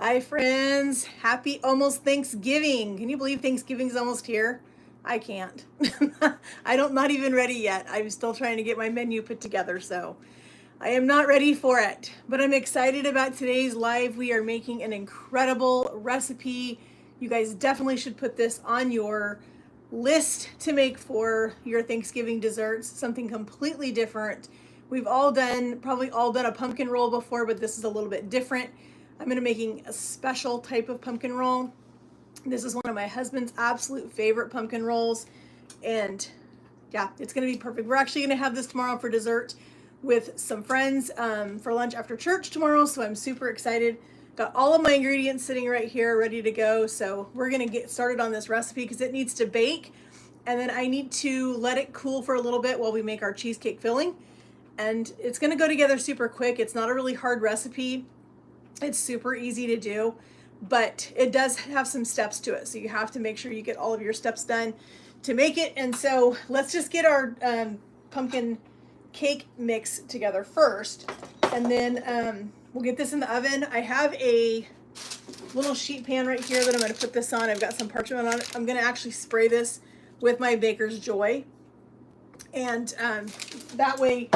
Hi, friends. Happy almost Thanksgiving. Can you believe Thanksgiving's almost here? I can't. Not even ready yet. I'm still trying to get my menu put together, so I am not ready for it. But I'm excited about today's live. We are making an incredible recipe. You guys definitely should put this on your list to make for your Thanksgiving desserts, something completely different. We've probably all done a pumpkin roll before, but this is a little bit different. I'm going to be making a special type of pumpkin roll. This is one of my husband's absolute favorite pumpkin rolls. And yeah, it's going to be perfect. We're actually going to have this tomorrow for dessert with some friends for lunch after church tomorrow. So I'm super excited. Got all of my ingredients sitting right here ready to go. So we're going to get started on this recipe because it needs to bake. And then I need to let it cool for a little bit while we make our cheesecake filling. And it's going to go together super quick. It's not a really hard recipe. It's super easy to do, but it does have some steps to it. So you have to make sure you get all of your steps done to make it. And so let's just get our pumpkin cake mix together first. And then we'll get this in the oven. I have a little sheet pan right here that I'm going to put this on. I've got some parchment on it. I'm going to actually spray this with my Baker's Joy. And that way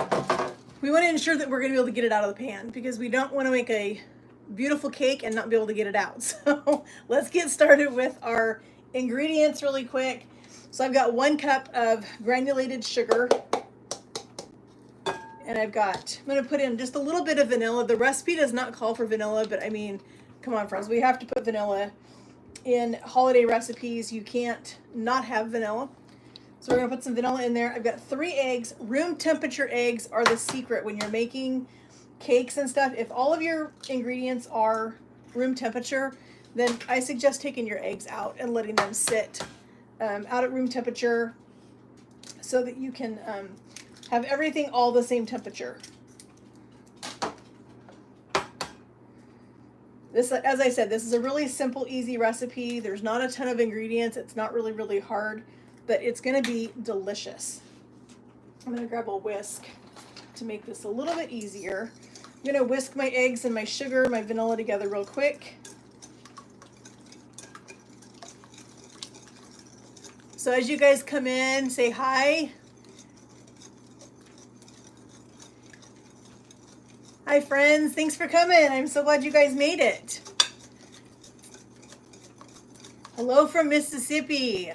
we want to ensure that we're going to be able to get it out of the pan because we don't want to make a beautiful cake and not be able to get it out. So let's get started with our ingredients really quick. So I've got 1 cup of granulated sugar, and I'm going to put in just a little bit of vanilla. The recipe does not call for vanilla, but I mean, come on, friends, we have to put vanilla in holiday recipes. You can't not have vanilla. So we're going to put some vanilla in there. I've got 3 eggs. Room temperature eggs are the secret when you're making cakes and stuff. If all of your ingredients are room temperature, then I suggest taking your eggs out and letting them sit out at room temperature so that you can have everything all the same temperature. This, as I said, this is a really simple, easy recipe. There's not a ton of ingredients. It's not really, really hard, but it's going to be delicious. I'm going to grab a whisk to make this a little bit easier. I'm going to whisk my eggs and my sugar, my vanilla together real quick. So as you guys come in, say hi. Hi, friends. Thanks for coming. I'm so glad you guys made it. Hello from Mississippi.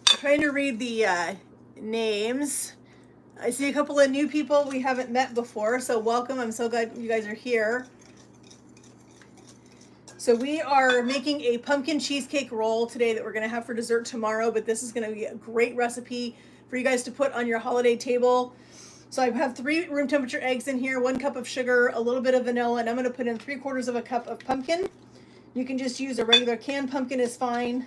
Trying to read the names. I see a couple of new people we haven't met before, so welcome. I'm so glad you guys are here. So we are making a pumpkin cheesecake roll today that we're going to have for dessert tomorrow, but this is going to be a great recipe for you guys to put on your holiday table. So I have 3 room temperature eggs in here, 1 cup of sugar, a little bit of vanilla, and I'm going to put in 3/4 of a cup of pumpkin. You can just use a regular canned pumpkin is fine.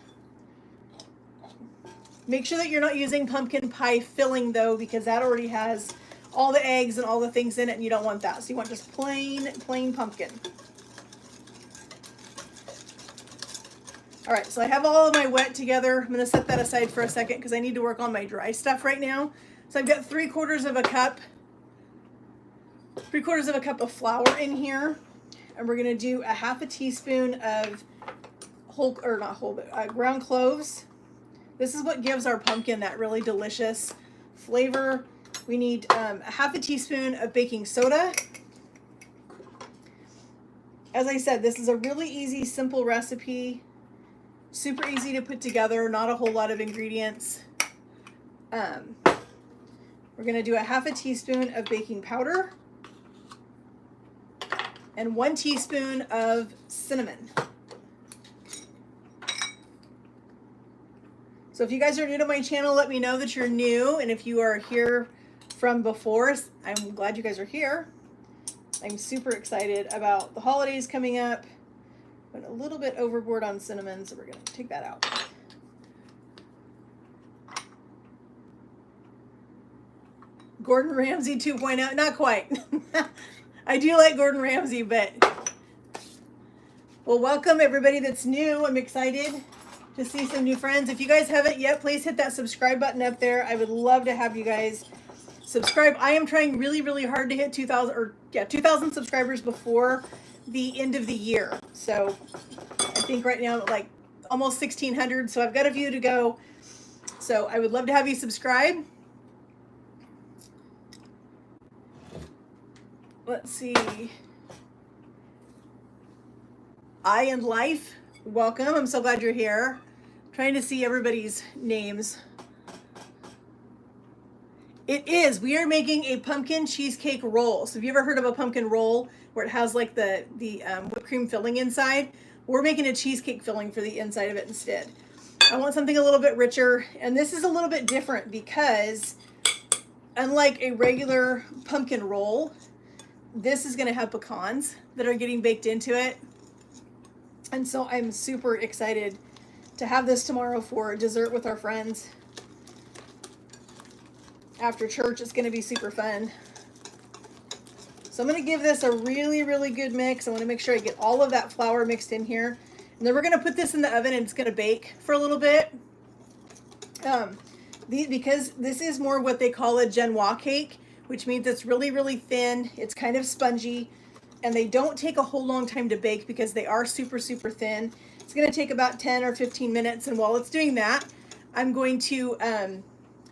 Make sure that you're not using pumpkin pie filling though, because that already has all the eggs and all the things in it, and you don't want that. So you want just plain pumpkin. All right, so I have all of my wet together. I'm gonna set that aside for a second because I need to work on my dry stuff right now. So I've got 3/4 of a cup of flour in here, and we're gonna do a 1/2 teaspoon of ground cloves. This is what gives our pumpkin that really delicious flavor. We need a 1/2 teaspoon of baking soda. As I said, this is a really easy, simple recipe. Super easy to put together, not a whole lot of ingredients. We're going to do a 1/2 teaspoon of baking powder and 1 teaspoon of cinnamon. So if you guys are new to my channel, let me know that you're new. And if you are here from before, I'm glad you guys are here. I'm super excited about the holidays coming up. Went a little bit overboard on cinnamon, so we're going to take that out. Gordon Ramsay 2.0, not quite. I do like Gordon Ramsay, but well, welcome everybody that's new. I'm excited to see some new friends. If you guys haven't yet, please hit that subscribe button up there. I would love to have you guys subscribe. I am trying really, really hard to hit 2,000 subscribers before the end of the year. So I think right now like almost 1,600. So I've got a few to go. So I would love to have you subscribe. Let's see. I and Life, welcome. I'm so glad you're here. I'm trying to see everybody's names. It is. We are making a pumpkin cheesecake roll. So have you ever heard of a pumpkin roll where it has like the whipped cream filling inside? We're making a cheesecake filling for the inside of it instead. I want something a little bit richer, and this is a little bit different because unlike a regular pumpkin roll, this is going to have pecans that are getting baked into it. And so I'm super excited to have this tomorrow for dessert with our friends. After church, it's going to be super fun. So I'm going to give this a really, really good mix. I want to make sure I get all of that flour mixed in here. And then we're going to put this in the oven and it's going to bake for a little bit. Because this is more what they call a Genoa cake, which means it's really, really thin. It's kind of spongy. And they don't take a whole long time to bake because they are super, super thin. It's going to take about 10 or 15 minutes. And while it's doing that, I'm going to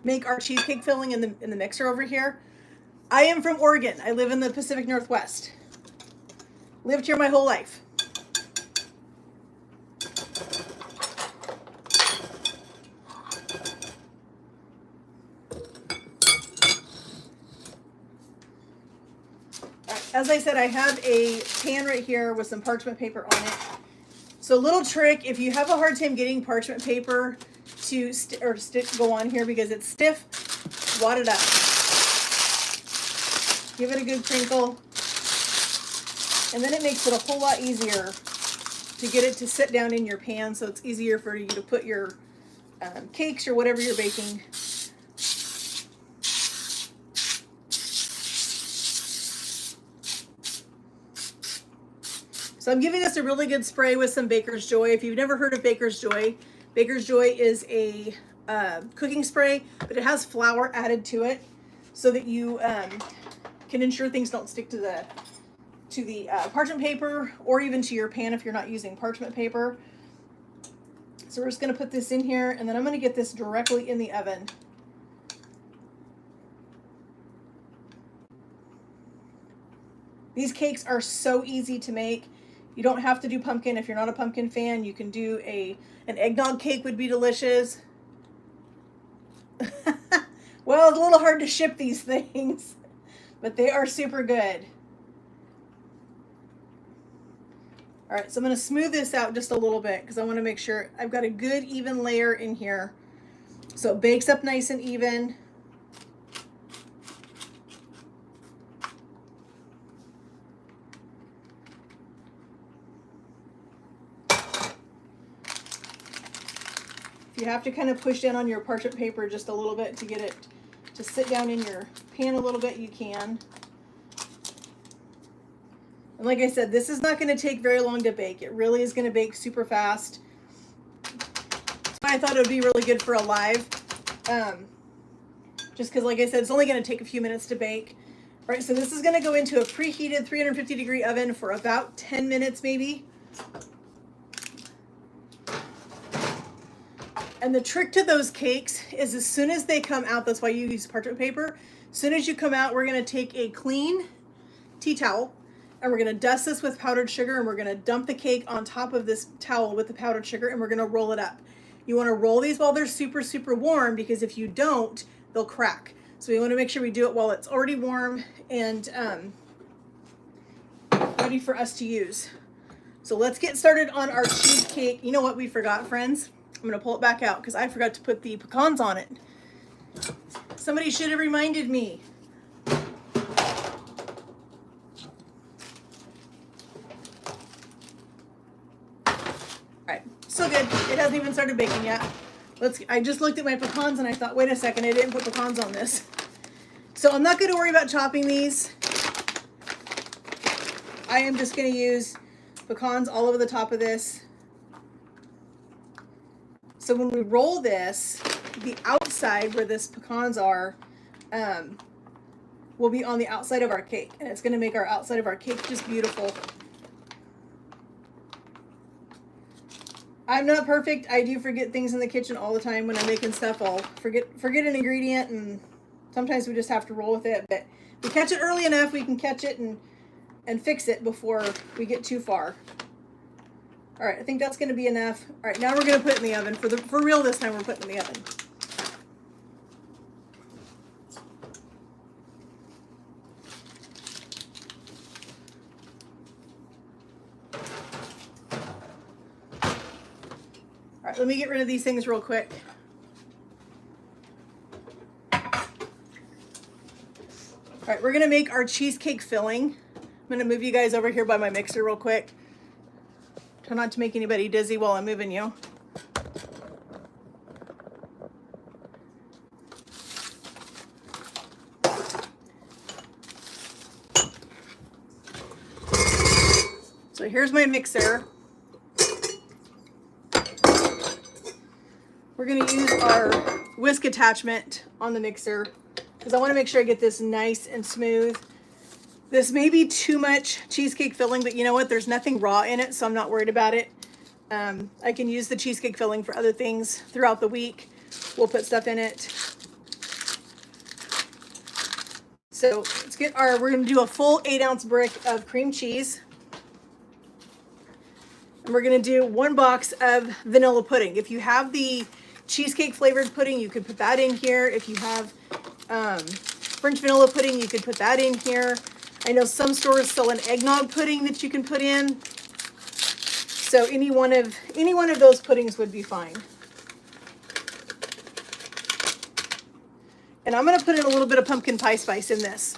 make our cheesecake filling in the mixer over here. I am from Oregon. I live in the Pacific Northwest. Lived here my whole life. As I said, I have a pan right here with some parchment paper on it. So a little trick, if you have a hard time getting parchment paper to go on here because it's stiff, wad it up. Give it a good crinkle. And then it makes it a whole lot easier to get it to sit down in your pan, so it's easier for you to put your cakes or whatever you're baking. So I'm giving this a really good spray with some Baker's Joy. If you've never heard of Baker's Joy is a cooking spray, but it has flour added to it so that you can ensure things don't stick to the parchment paper or even to your pan if you're not using parchment paper. So we're just going to put this in here, and then I'm going to get this directly in the oven. These cakes are so easy to make. You don't have to do pumpkin. If you're not a pumpkin fan, you can do an eggnog cake would be delicious. Well, it's a little hard to ship these things, but they are super good. All right, so I'm going to smooth this out just a little bit because I want to make sure I've got a good even layer in here. So it bakes up nice and even. You have to kind of push down on your parchment paper just a little bit to get it to sit down in your pan a little bit, you can. And like I said, this is not going to take very long to bake. It really is going to bake super fast. I thought it would be really good for a live. Just because, like I said, it's only going to take a few minutes to bake. All right, so this is going to go into a preheated 350-degree oven for about 10 minutes maybe. And the trick to those cakes is as soon as they come out, that's why you use parchment paper. As soon as you come out, we're going to take a clean tea towel and we're going to dust this with powdered sugar and we're going to dump the cake on top of this towel with the powdered sugar and we're going to roll it up. You want to roll these while they're super, super warm because if you don't, they'll crack. So we want to make sure we do it while it's already warm and ready for us to use. So let's get started on our cheesecake. You know what we forgot, friends? I'm going to pull it back out because I forgot to put the pecans on it. Somebody should have reminded me. All right, so good. It hasn't even started baking yet. I just looked at my pecans and I thought, wait a second, I didn't put pecans on this. So I'm not going to worry about chopping these. I am just going to use pecans all over the top of this. So when we roll this, the outside where this pecans are, will be on the outside of our cake, and it's going to make our outside of our cake just beautiful. I'm not perfect. I do forget things in the kitchen all the time when I'm making stuff. I'll forget an ingredient, and sometimes we just have to roll with it. But if we catch it early enough, we can catch it and fix it before we get too far. All right, I think that's going to be enough. All right, now we're going to put it in the oven. For real this time, we're putting it in the oven. All right, let me get rid of these things real quick. All right, we're gonna make our cheesecake filling. I'm gonna move you guys over here by my mixer real quick. Try not to make anybody dizzy while I'm moving you. So here's my mixer. We're going to use our whisk attachment on the mixer because I want to make sure I get this nice and smooth. This may be too much cheesecake filling, but you know what? There's nothing raw in it, so I'm not worried about it. I can use the cheesecake filling for other things throughout the week. We'll put stuff in it. So let's get we're going to do a full 8-ounce brick of cream cheese. And we're going to do 1 box of vanilla pudding. If you have the cheesecake flavored pudding, you could put that in here. If you have French vanilla pudding, you could put that in here. I know some stores sell an eggnog pudding that you can put in. So any one of those puddings would be fine. And I'm going to put in a little bit of pumpkin pie spice in this.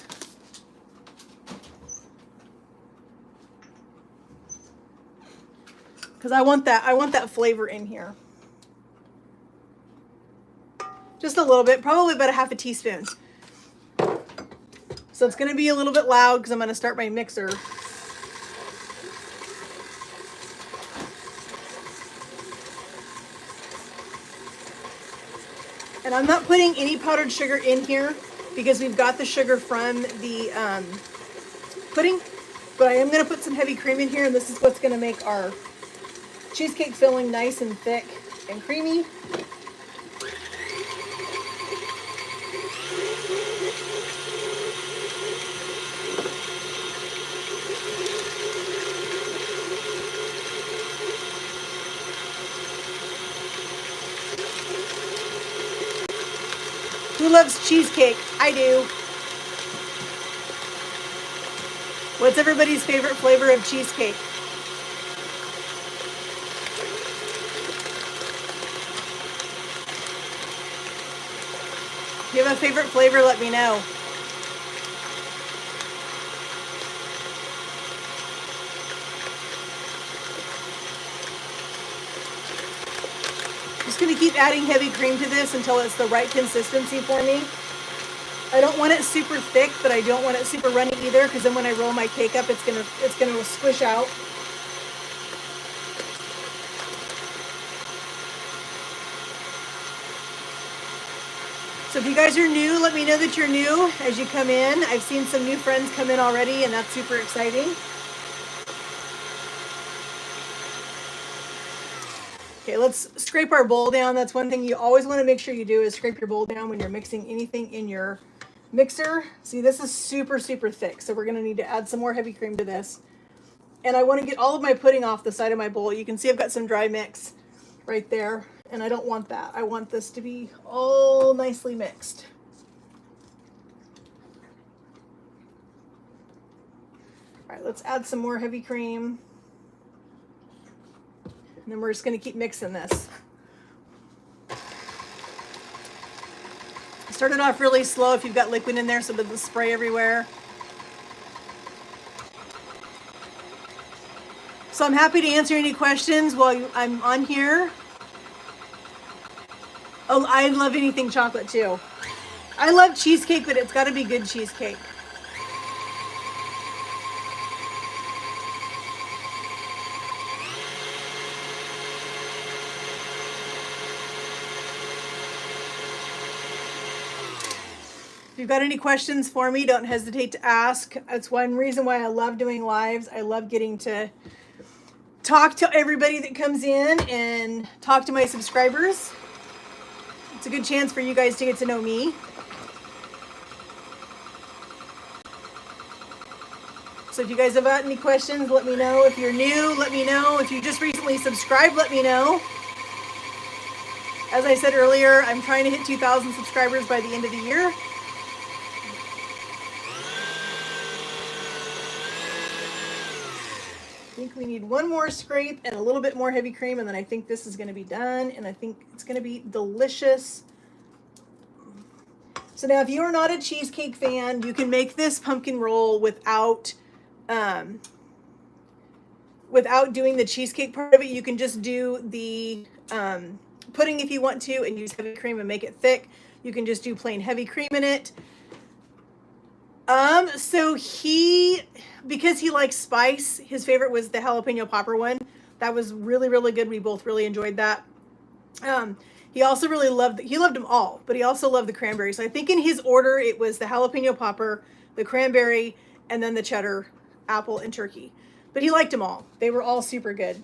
Because I want that flavor in here. Just a little bit, probably about a half a teaspoon. So it's going to be a little bit loud because I'm going to start my mixer. And I'm not putting any powdered sugar in here because we've got the sugar from the pudding. But I am going to put some heavy cream in here, and this is what's going to make our cheesecake filling nice and thick and creamy. Who loves cheesecake? I do. What's everybody's favorite flavor of cheesecake? If you have a favorite flavor, let me know. Just going to keep adding heavy cream to this until it's the right consistency for me. I don't want it super thick, but I don't want it super runny either, because then when I roll my cake up, it's gonna squish out. So if you guys are new, let me know that you're new as you come in. I've seen some new friends come in already, and that's super exciting. Okay, let's scrape our bowl down. That's one thing you always want to make sure you do, is scrape your bowl down when you're mixing anything in your mixer. See, this is super, super thick, so we're going to need to add some more heavy cream to this. And I want to get all of my pudding off the side of my bowl. You can see I've got some dry mix right there, and I don't want that. I want this to be all nicely mixed. All right, let's add some more heavy cream. And then we're just going to keep mixing this. Start it off really slow if you've got liquid in there so it doesn't spray everywhere. So I'm happy to answer any questions while I'm on here. Oh, I love anything chocolate too. I love cheesecake, but it's got to be good cheesecake. If you've got any questions for me, don't hesitate to ask. That's one reason why I love doing lives. I love getting to talk to everybody that comes in and talk to my subscribers. It's a good chance for you guys to get to know me. So if you guys have got any questions, let me know. If you're new, let me know. If you just recently subscribed, let me know. As I said earlier, I'm trying to hit 2,000 subscribers by the end of the year. I think we need one more scrape and a little bit more heavy cream, and then I think this is going to be done, and I think it's going to be delicious. So now if you are not a cheesecake fan, you can make this pumpkin roll without doing the cheesecake part of it. You can just do the pudding if you want to and use heavy cream and make it thick. You can just do plain heavy cream in it. So because he likes spice, his favorite was the jalapeno popper one. That was really, really good. We both really enjoyed that. He also really loved them all, but he also loved the cranberry. So I think in his order, it was the jalapeno popper, the cranberry, and then the cheddar, apple, and turkey. But he liked them all. They were all super good.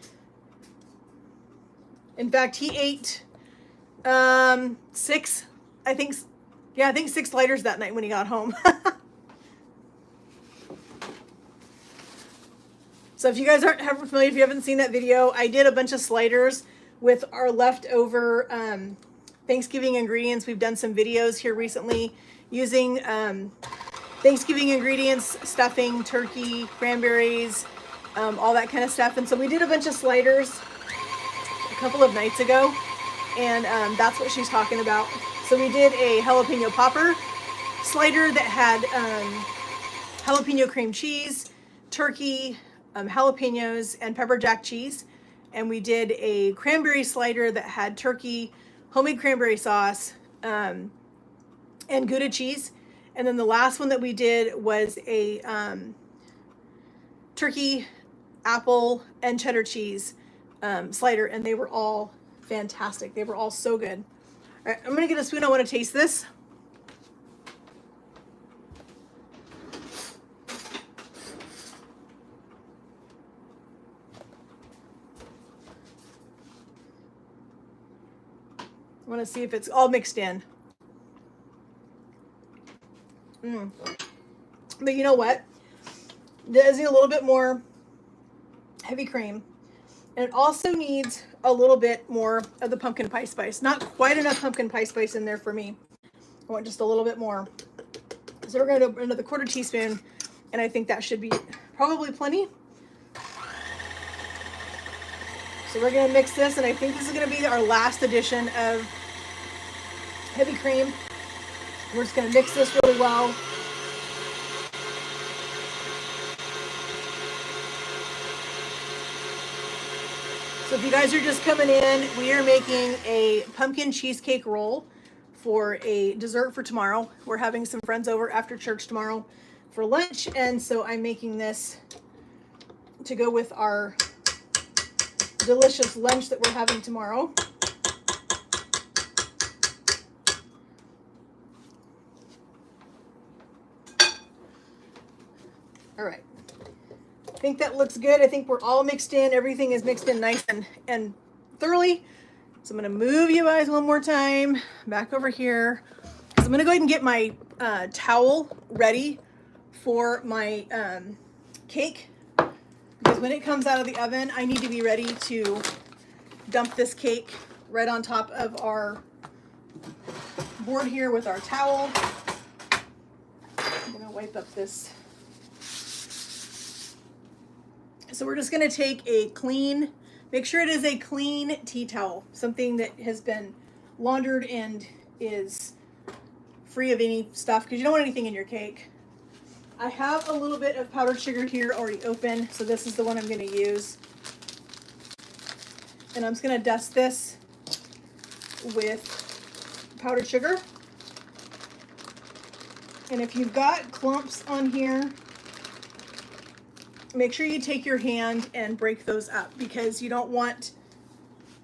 In fact, he ate 6 sliders that night when he got home. So if you guys aren't familiar, if you haven't seen that video, I did a bunch of sliders with our leftover Thanksgiving ingredients. We've done some videos here recently using Thanksgiving ingredients, stuffing, turkey, cranberries, all that kind of stuff. And so we did a bunch of sliders a couple of nights ago, and that's what she's talking about. So we did a jalapeno popper slider that had jalapeno cream cheese, turkey, jalapenos, and pepper jack cheese. And we did a cranberry slider that had turkey, homemade cranberry sauce, and Gouda cheese. And then the last one that we did was a turkey, apple, and cheddar cheese slider, and they were all fantastic. They were all so good. All right, I'm gonna get a spoon. I want to taste this. I want to see if it's all mixed in. But you know what? There's a little bit more heavy cream. And it also needs a little bit more of the pumpkin pie spice. Not quite enough pumpkin pie spice in there for me. I want just a little bit more. So we're going to do another 1/4 teaspoon. And I think that should be probably plenty. So we're going to mix this, and I think this is going to be our last addition of heavy cream. We're just going to mix this really well. So if you guys are just coming in, we are making a pumpkin cheesecake roll for a dessert for tomorrow. We're having some friends over after church tomorrow for lunch, and so I'm making this to go with our delicious lunch that we're having tomorrow. All right. I think that looks good. I think we're all mixed in. Everything is mixed in nice and thoroughly. So I'm going to move you guys one more time back over here. So I'm going to go ahead and get my towel ready for my cake. Because when it comes out of the oven, I need to be ready to dump this cake right on top of our board here with our towel. I'm going to wipe up this. So we're just going to take a clean, make sure it is a clean tea towel, something that has been laundered and is free of any stuff, because you don't want anything in your cake. I have a little bit of powdered sugar here already open, so this is the one I'm going to use. And I'm just going to dust this with powdered sugar. And if you've got clumps on here, make sure you take your hand and break those up, because you don't want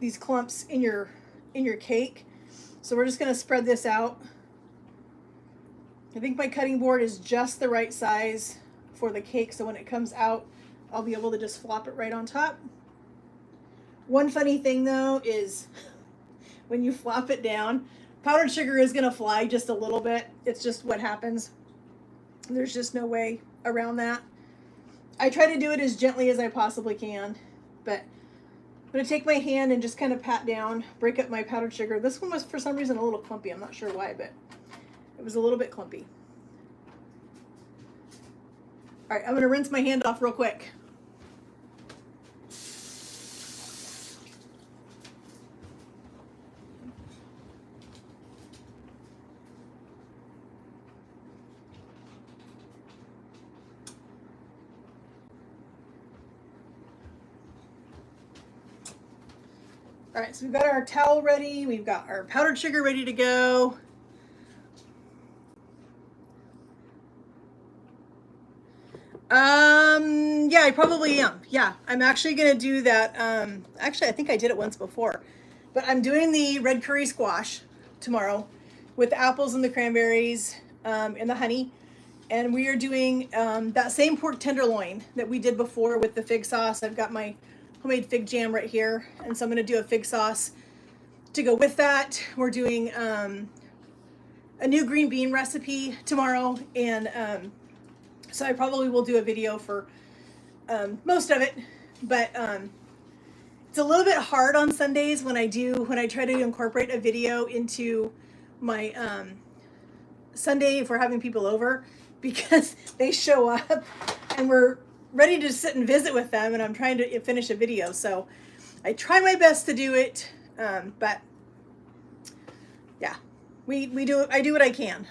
these clumps in your cake. So we're just going to spread this out. I think my cutting board is just the right size for the cake, so when it comes out, I'll be able to just flop it right on top. One funny thing though is when you flop it down, powdered sugar is gonna fly just a little bit. It's just what happens. There's just no way around that. I try to do it as gently as I possibly can, but I'm gonna take my hand and just kind of pat down, break up my powdered sugar. This one was for some reason a little clumpy. I'm not sure why, but it was a little bit clumpy. All right, I'm gonna rinse my hand off real quick. All right, so we've got our towel ready. We've got our powdered sugar ready to go. Yeah, I probably am. Yeah, I'm actually gonna do that. Actually, I think I did it once before, but I'm doing the red curry squash tomorrow with the apples and the cranberries and the honey. And we are doing that same pork tenderloin that we did before with the fig sauce. I've got my homemade fig jam right here, and so I'm gonna do a fig sauce to go with that. We're doing a new green bean recipe tomorrow, and so I probably will do a video for most of it, but it's a little bit hard on Sundays when I try to incorporate a video into my Sunday if we're having people over, because they show up and we're ready to sit and visit with them, and I'm trying to finish a video. So I try my best to do it, but yeah, I do what I can.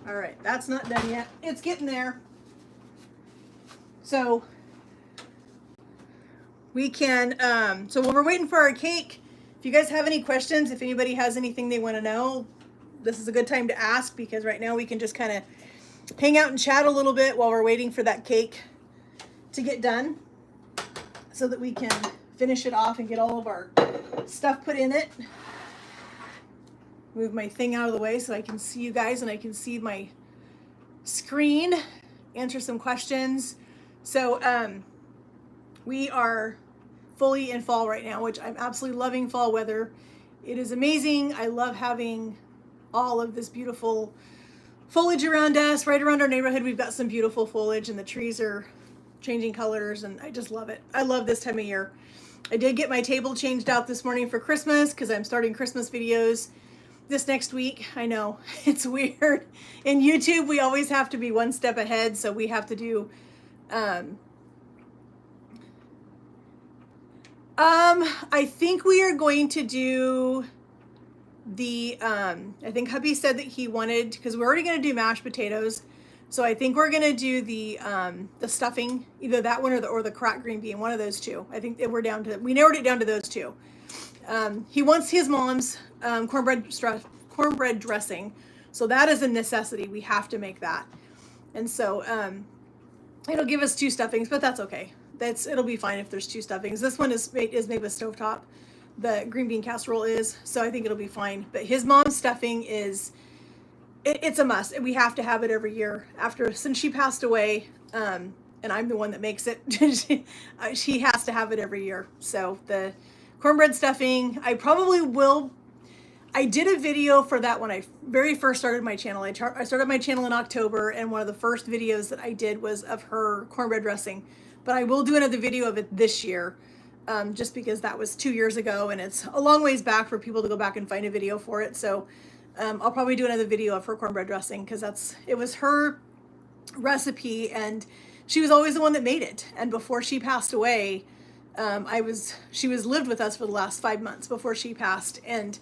All right, that's not done yet. It's getting there. So we can, so when we're waiting for our cake, if you guys have any questions, if anybody has anything they want to know, this is a good time to ask, because right now we can just kind of hang out and chat a little bit while we're waiting for that cake to get done, so that we can finish it off and get all of our stuff put in it. Move my thing out of the way so I can see you guys and I can see my screen, answer some questions. So we are fully in fall right now, which I'm absolutely loving fall weather. It is amazing. I love having all of this beautiful foliage around us. Right around our neighborhood, we've got some beautiful foliage, and the trees are changing colors, and I just love it. I love this time of year. I did get my table changed out this morning for Christmas, because I'm starting Christmas videos this next week. I know it's weird. In YouTube, we always have to be one step ahead, so we have to do I think we are going to do the I think hubby said that he wanted, because we're already going to do mashed potatoes, so I think we're going to do the stuffing, either that one or the cracked green bean, one of those two. I think that we narrowed it down to those two. He wants his mom's cornbread dressing, so that is a necessity. We have to make that, and so it'll give us two stuffings, but that's okay. It'll be fine if there's two stuffings. This one is made with stovetop. The green bean casserole is, so I think it'll be fine. But his mom's stuffing it's a must. We have to have it every year since she passed away, and I'm the one that makes it. She has to have it every year. So the cornbread stuffing, I probably will. I did a video for that when I very first started my channel. I started my channel in October, and one of the first videos that I did was of her cornbread dressing. But I will do another video of it this year, just because that was 2 years ago, and it's a long ways back for people to go back and find a video for it. So I'll probably do another video of her cornbread dressing, because it was her recipe, and she was always the one that made it. And before she passed away, she was lived with us for the last 5 months before she passed, and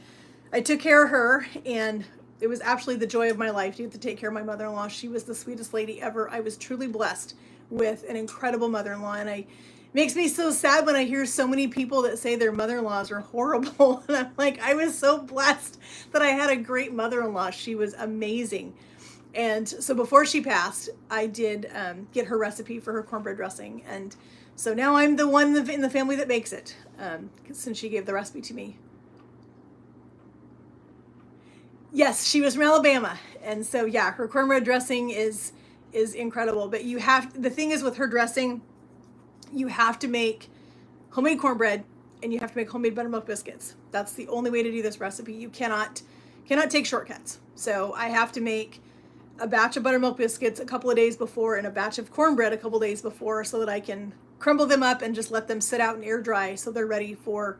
I took care of her, and it was absolutely the joy of my life to get to take care of my mother-in-law. She was the sweetest lady ever. I was truly blessed with an incredible mother-in-law, and it makes me so sad when I hear so many people that say their mother-in-laws are horrible. And I'm like, I was so blessed that I had a great mother-in-law. She was amazing. And so before she passed, I did get her recipe for her cornbread dressing, and So now I'm the one in the family that makes it, since she gave the recipe to me. Yes, she was from Alabama, and so yeah, her cornbread dressing is incredible. But the thing is with her dressing, you have to make homemade cornbread and you have to make homemade buttermilk biscuits. That's the only way to do this recipe. You cannot take shortcuts. So I have to make a batch of buttermilk biscuits a couple of days before and a batch of cornbread a couple of days before, so that I can crumble them up and just let them sit out and air dry so they're ready for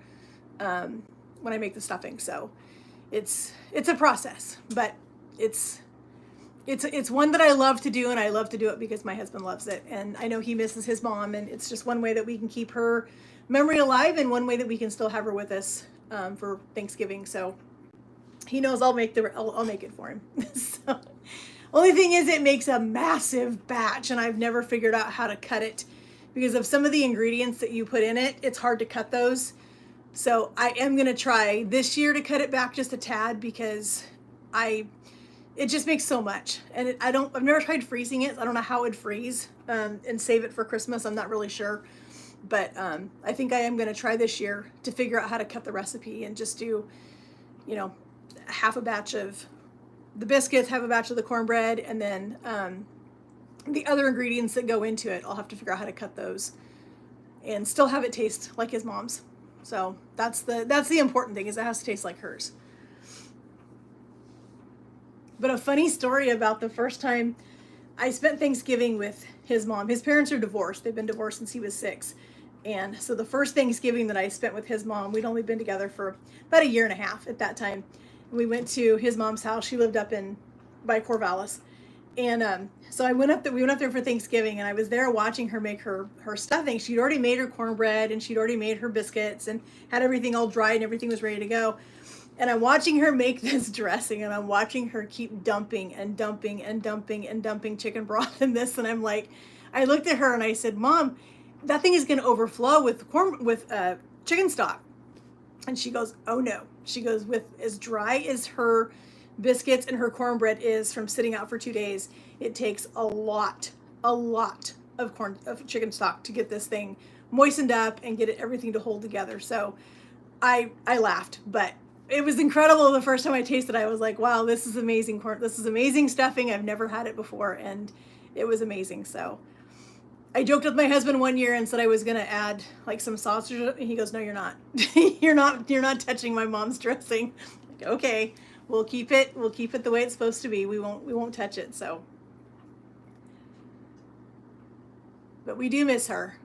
when I make the stuffing. So it's a process, but it's one that I love to do, and I love to do it because my husband loves it, and I know he misses his mom, and it's just one way that we can keep her memory alive, and one way that we can still have her with us for Thanksgiving. So he knows I'll make it for him. So only thing is, it makes a massive batch, and I've never figured out how to cut it because of some of the ingredients that you put in it. It's hard to cut those. So I am gonna try this year to cut it back just a tad, because it just makes so much, and I've never tried freezing it. I don't know how it'd freeze and save it for Christmas. I'm not really sure, but I think I am gonna try this year to figure out how to cut the recipe and just do, half a batch of the biscuits, half a batch of the cornbread, and then the other ingredients that go into it, I'll have to figure out how to cut those and still have it taste like his mom's. So that's the important thing, is it has to taste like hers. But a funny story about the first time I spent Thanksgiving with his mom. His parents are divorced. They've been divorced since he was 6. And so the first Thanksgiving that I spent with his mom, we'd only been together for about a year and a half at that time. We went to his mom's house. She lived up by Corvallis. And so we went up there for Thanksgiving, and I was there watching her make her stuffing. She'd already made her cornbread, and she'd already made her biscuits and had everything all dried and everything was ready to go. And I'm watching her make this dressing, and I'm watching her keep dumping and dumping and dumping and dumping chicken broth in this. And I'm like, I looked at her and I said, Mom, that thing is going to overflow with chicken stock. And she goes, oh no. She goes, with as dry as her biscuits and her cornbread is from sitting out for 2 days, it takes a lot of chicken stock to get this thing moistened up and get everything to hold together. So I laughed, but it was incredible. The first time I tasted it, I was like, wow, this is amazing corn. This is amazing stuffing. I've never had it before, and it was amazing. So I joked with my husband one year and said I was going to add like some sausage, and he goes, no, you're not. you're not touching my mom's dressing. Like, okay, we'll keep it the way it's supposed to be. We won't touch it. So, but we do miss her.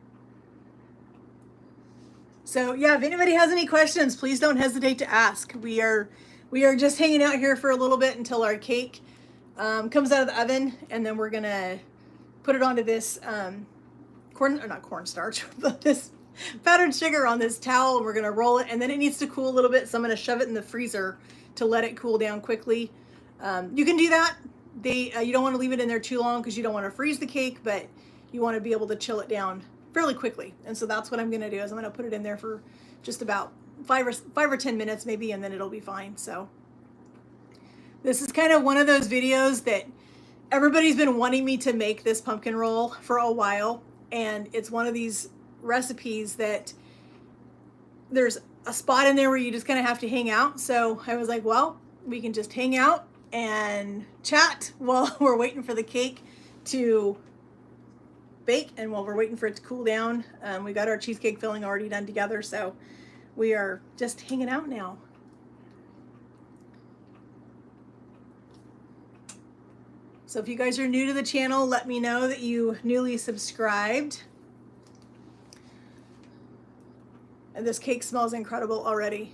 So yeah, if anybody has any questions, please don't hesitate to ask. We are just hanging out here for a little bit until our cake comes out of the oven, and then we're gonna put it onto this not cornstarch, but this powdered sugar on this towel, and we're gonna roll it, and then it needs to cool a little bit. So I'm gonna shove it in the freezer to let it cool down quickly. You can do that. You don't want to leave it in there too long because you don't want to freeze the cake, but you want to be able to chill it down fairly quickly. And so that's what I'm going to do, is I'm going to put it in there for just about 5 or 10 minutes maybe, and then it'll be fine. So this is kind of one of those videos that everybody's been wanting me to make this pumpkin roll for a while. And it's one of these recipes that there's a spot in there where you just kind of have to hang out. So I was like, well, we can just hang out and chat while we're waiting for the cake to bake, and while we're waiting for it to cool down. We got our cheesecake filling already done together, so we are just hanging out now. So if you guys are new to the channel, let me know that you newly subscribed. And this cake smells incredible already.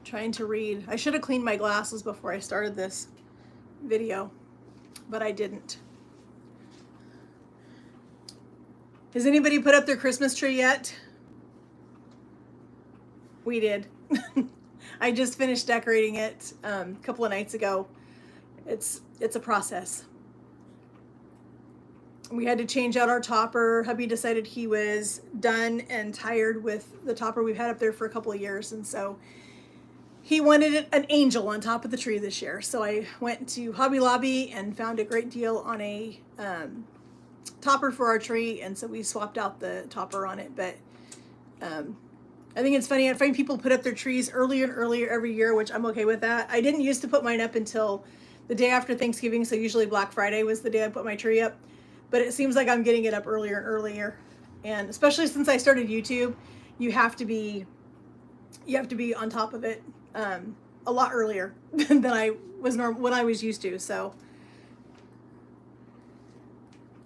Trying to read. I should have cleaned my glasses before I started this video, but I didn't. Has anybody put up their Christmas tree yet? We did. I just finished decorating it a couple of nights ago. It's a process. We had to change out our topper. Hubby decided he was done and tired with the topper we've had up there for a couple of years, and so he wanted an angel on top of the tree this year. So I went to Hobby Lobby and found a great deal on a topper for our tree. And so we swapped out the topper on it. But I think it's funny. I find people put up their trees earlier and earlier every year, which I'm okay with that. I didn't used to put mine up until the day after Thanksgiving. So usually Black Friday was the day I put my tree up. But it seems like I'm getting it up earlier and earlier. And especially since I started YouTube, you have to be on top of it a lot earlier than I was when I was used to. So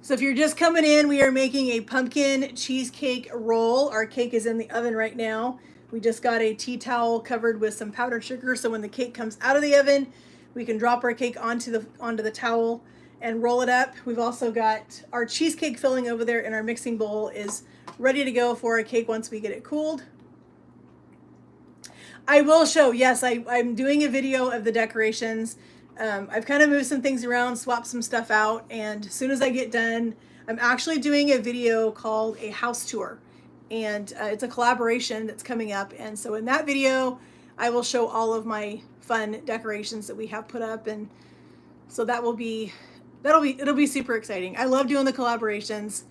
if you're just coming in, we are making a pumpkin cheesecake roll. Our cake is in the oven right now. We just got a tea towel covered with some powdered sugar, so when the cake comes out of the oven, we can drop our cake onto the towel and roll it up. We've also got our cheesecake filling over there, and our mixing bowl is ready to go for a cake once we get it cooled. I will show, yes, I'm doing a video of the decorations. I've kind of moved some things around, swapped some stuff out, and as soon as I get done, I'm actually doing a video called a house tour, and it's a collaboration that's coming up. And so in that video, I will show all of my fun decorations that we have put up, and so it'll be super exciting. I love doing the collaborations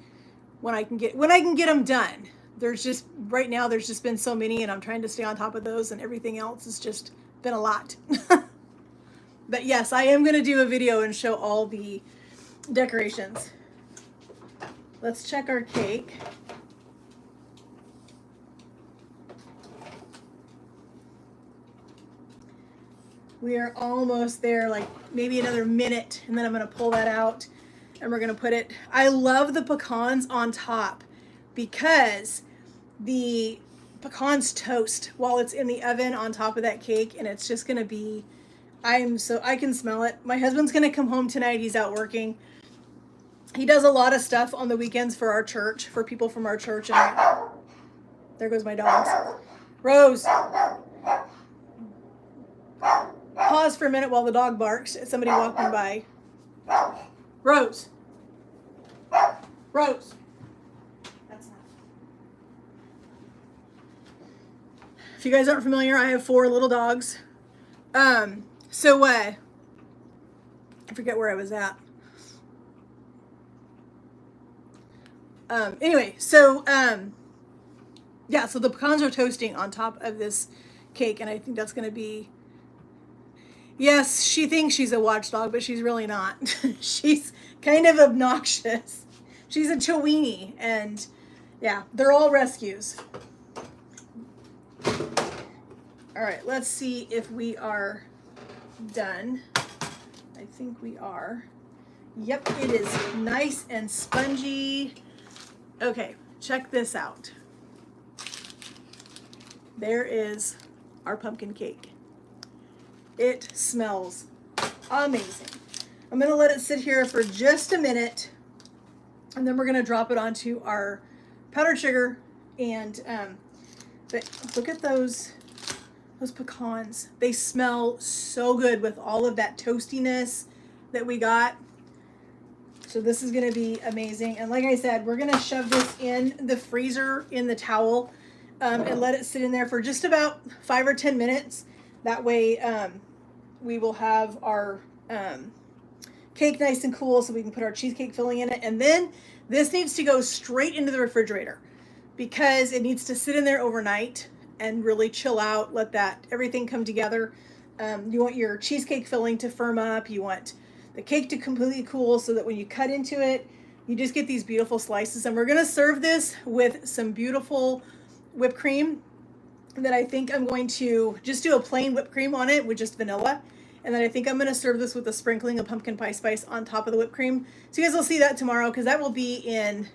when I can get them done. Right now there's just been so many, and I'm trying to stay on top of those, and everything else has just been a lot. But yes, I am going to do a video and show all the decorations. Let's check our cake. We are almost there, like maybe another minute, and then I'm going to pull that out and we're going to put it. I love the pecans on top because the pecans toast while it's in the oven on top of that cake, and it's just going to be, I can smell it. My husband's going to come home tonight. He's out working. He does a lot of stuff on the weekends for our church, for people from our church. And there goes my dogs. Rose. Pause for a minute while the dog barks at somebody walking by. Rose. Rose. That's enough. If you guys aren't familiar, I have 4 little dogs. I forget where I was at. Anyway, so the pecans are toasting on top of this cake, and I think that's going to be, yes, she thinks she's a watchdog, but she's really not. She's kind of obnoxious. She's a Chiweenie, and yeah, they're all rescues. All right, let's see if we are done. I think we are. Yep, it is nice and spongy. Okay, check this out. There is our pumpkin cake. It smells amazing. I'm going to let it sit here for just a minute, and then we're going to drop it onto our powdered sugar. And but look at those pecans. They smell so good with all of that toastiness that we got. So this is going to be amazing. And like I said, we're going to shove this in the freezer in the towel and let it sit in there for just about 5 or 10 minutes. That way we will have our cake nice and cool, so we can put our cheesecake filling in it. And then this needs to go straight into the refrigerator because it needs to sit in there overnight and really chill out, let that everything come together. You want your cheesecake filling to firm up. You want the cake to completely cool so that when you cut into it, you just get these beautiful slices. And we're going to serve this with some beautiful whipped cream that I think I'm going to just do a plain whipped cream on it with just vanilla. And then I think I'm going to serve this with a sprinkling of pumpkin pie spice on top of the whipped cream. So you guys will see that tomorrow, because that will be in,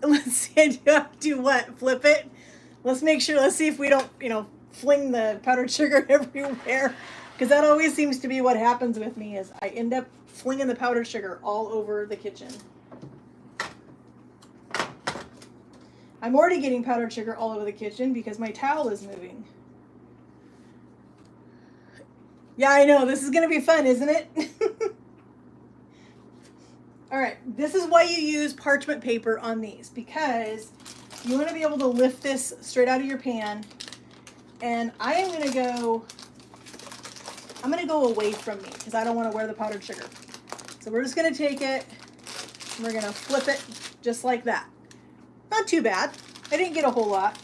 let's see, I do have to do what? Flip it? Let's make sure, let's see if we don't, fling the powdered sugar everywhere. Because that always seems to be what happens with me, is I end up flinging the powdered sugar all over the kitchen. I'm already getting powdered sugar all over the kitchen because my towel is moving. Yeah, I know. This is going to be fun, isn't it? All right. This is why you use parchment paper on these, because you want to be able to lift this straight out of your pan And I'm gonna go away from me because I don't want to wear the powdered sugar. So we're just gonna take it and we're gonna flip it just like that. Not too bad. I didn't get a whole lot.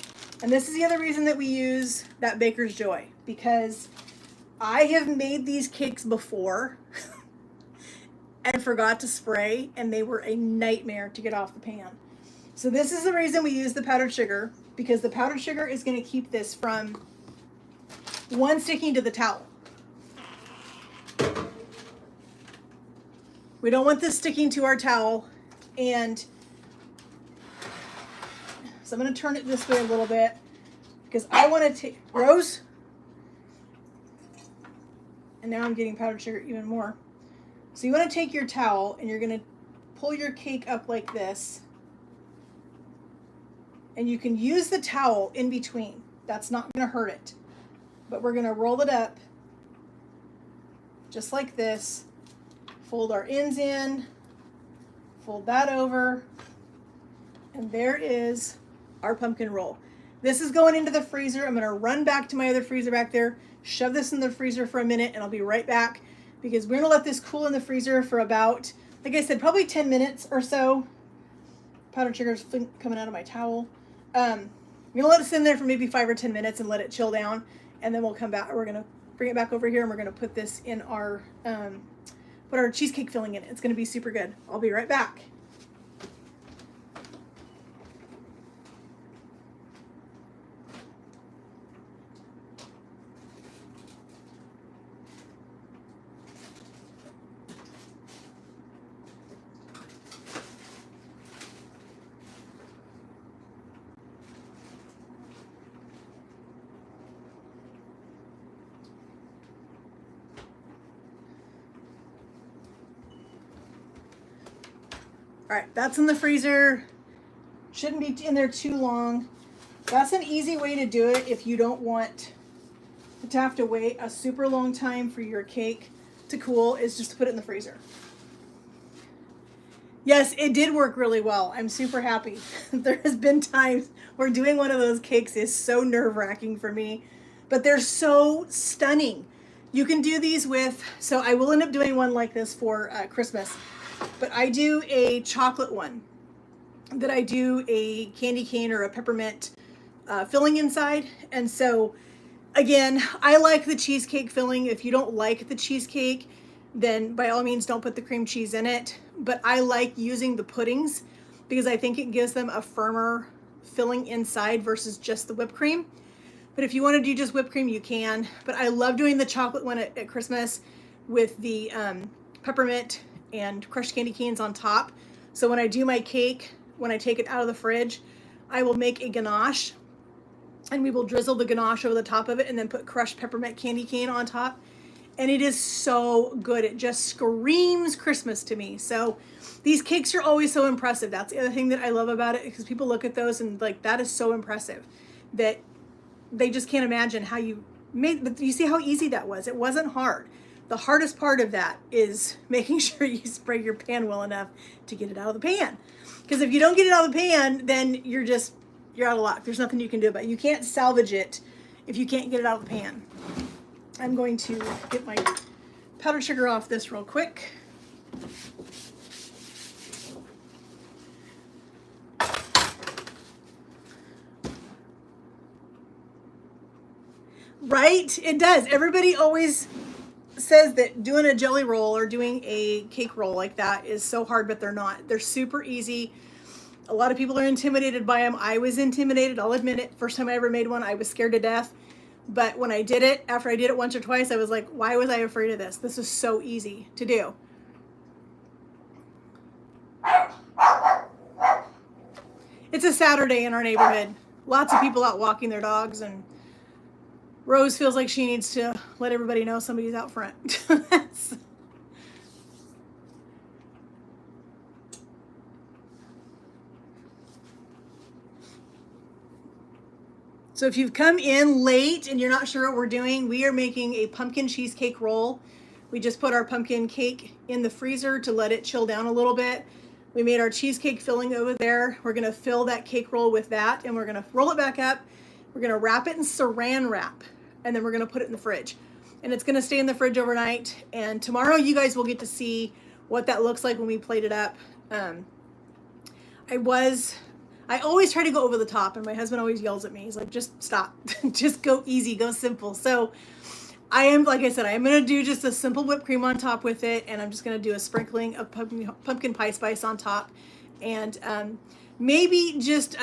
And this is the other reason that we use that Baker's Joy, because I have made these cakes before and forgot to spray, and they were a nightmare to get off the pan. So this is the reason we use the powdered sugar, because the powdered sugar is going to keep this from, one, sticking to the towel. We don't want this sticking to our towel, and so I'm going to turn it this way a little bit because I want to take, Rose, and now I'm getting powdered sugar even more. So you want to take your towel and you're going to pull your cake up like this, and you can use the towel in between. That's not going to hurt it, but we're going to roll it up just like this, fold our ends in, fold that over, and there is our pumpkin roll. This is going into the freezer. I'm going to run back to my other freezer back there, shove this in the freezer for a minute, and I'll be right back because we're going to let this cool in the freezer for about, like I said, probably 10 minutes or so. Powdered sugar's coming out of my towel. I'm going to let it sit in there for maybe 5 or 10 minutes and let it chill down, and then we'll come back. We're going to bring it back over here and we're going to put this in our, put our cheesecake filling in it. It's going to be super good. I'll be right back. All right, that's in the freezer. Shouldn't be in there too long. That's an easy way to do it if you don't want to have to wait a super long time for your cake to cool, is just to put it in the freezer. Yes, it did work really well. I'm super happy. There has been times where doing one of those cakes is so nerve-wracking for me, but they're so stunning. You can do these with, so I will end up doing one like this for Christmas. But I do a chocolate one that I do a candy cane or a peppermint filling inside. And so again, I like the cheesecake filling. If you don't like the cheesecake, then by all means don't put the cream cheese in it. But I like using the puddings because I think it gives them a firmer filling inside versus just the whipped cream. But if you want to do just whipped cream, you can. But I love doing the chocolate one at Christmas with the peppermint and crushed candy canes on top. So when I do my cake, when I take it out of the fridge, I will make a ganache and we will drizzle the ganache over the top of it and then put crushed peppermint candy cane on top. And it is so good. It just screams Christmas to me. So these cakes are always so impressive. That's the other thing that I love about it, because people look at those and like, that is so impressive that they just can't imagine how you made, but you see how easy that was. It wasn't hard. The hardest part of that is making sure you spray your pan well enough to get it out of the pan. Because if you don't get it out of the pan, then you're out of luck. There's nothing you can do about it. You can't salvage it if you can't get it out of the pan. I'm going to get my powdered sugar off this real quick. Right? It does. Everybody always says that doing a jelly roll or doing a cake roll like that is so hard, but they're not. They're super easy. A lot of people are intimidated by them. I was intimidated, I'll admit it. First time I ever made one, I was scared to death. But when I did it, after I did it once or twice, I was like, why was I afraid of this? This is so easy to do. It's a Saturday in our neighborhood. Lots of people out walking their dogs, and Rose feels like she needs to let everybody know somebody's out front. So if you've come in late and you're not sure what we're doing, we are making a pumpkin cheesecake roll. We just put our pumpkin cake in the freezer to let it chill down a little bit. We made our cheesecake filling over there. We're gonna fill that cake roll with that, and we're gonna roll it back up, We're going to wrap it in saran wrap, and then we're going to put it in the fridge. And it's going to stay in the fridge overnight. And tomorrow you guys will get to see what that looks like when we plate it up. I always try to go over the top, and my husband always yells at me. He's like, just stop. Just go easy, go simple. So like I said, I'm going to do just a simple whipped cream on top with it, and I'm just going to do a sprinkling of pumpkin pie spice on top. And I maybe just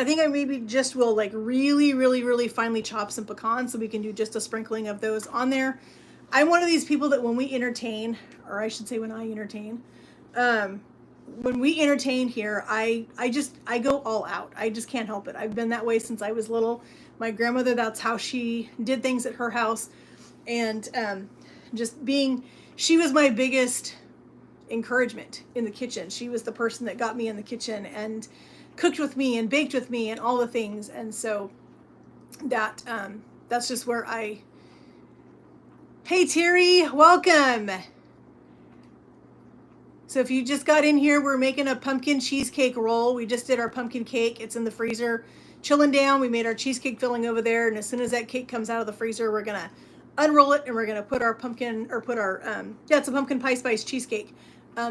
will like really, really, really finely chop some pecans so we can do just a sprinkling of those on there. I'm one of these people that when we entertain, or I should say when I entertain, when we entertain here, I go all out. I just can't help it. I've been that way since I was little. My grandmother, that's how she did things at her house. And she was my biggest encouragement in the kitchen. She was the person that got me in the kitchen and cooked with me and baked with me and all the things. And so that's just where Hey Terry, welcome. So if you just got in here, we're making a pumpkin cheesecake roll. We just did our pumpkin cake. It's in the freezer, chilling down. We made our cheesecake filling over there. And as soon as that cake comes out of the freezer, we're going to unroll it and we're going to put our it's a pumpkin pie spice cheesecake